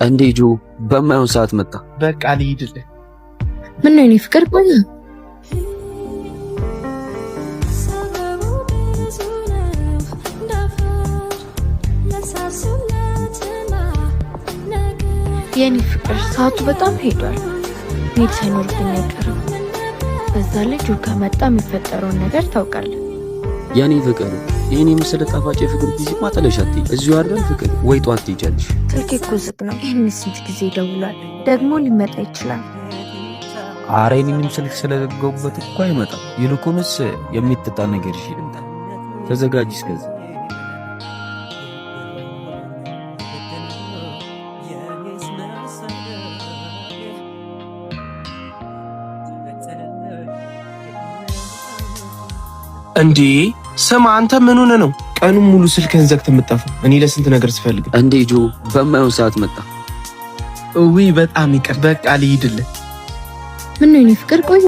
እንዴ ጆ በማይሆን ሰዓት መጣ። በቃ ልሂድልህ። ምን ነው የኔ ፍቅር ቆይ የኔ ፍቅር ሰዓቱ በጣም ሄዷል። ሜት ሳይኖርብኝ አይቀርም። በዛ ላይ ጆ ከመጣ የሚፈጠረውን ነገር ታውቃለህ። የኔ ፍቅር ይሄን የመሰለ ጣፋጭ የፍቅር ጊዜ ማጠለሻት እዚሁ አይደል ፍቅር? ወይ ጧት ትሄጃለሽ? ስልኬ እኮ ዝግ ነው። ይሄን ስንት ጊዜ ደውሏል። ደግሞ ሊመጣ ይችላል። ኧረ የኔንም ስልክ ስለዘጋሁበት እኮ አይመጣም። ይልቁንስ የሚጠጣ ነገር ይዤ ልምጣ። ተዘጋጅ እስከዛ። እንዴ ስማ አንተ ምን ሆነ ነው ቀኑን ሙሉ ስልክህን ዘግተህ የምትጠፋው? እኔ ለስንት ነገር ስፈልግ። እንዴ ጆ በማይሆን ሰዓት መጣ። ውይ በጣም ይቅር። በቃ ልሂድልህ። ምን ነው የኔ ፍቅር ቆይ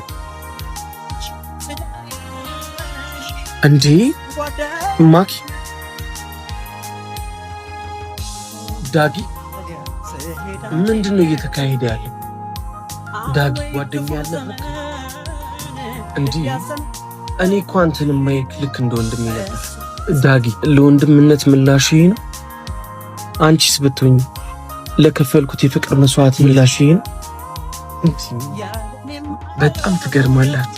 እንዴ ማኪ ዳጊ ምንድነው እየተካሄደ ያለው? ዳጊ ጓደኛ ያለህ እንዴ? እኔ እኮ አንተን ማየት ልክ እንደ ወንድሜ ነበር። ዳጊ ለወንድምነት ምላሽ ይሄ ነው? አንቺስ ብትሆኝ ለከፈልኩት የፍቅር መስዋዕት ምላሽ ይሄ ነው? በጣም ትገርማላት።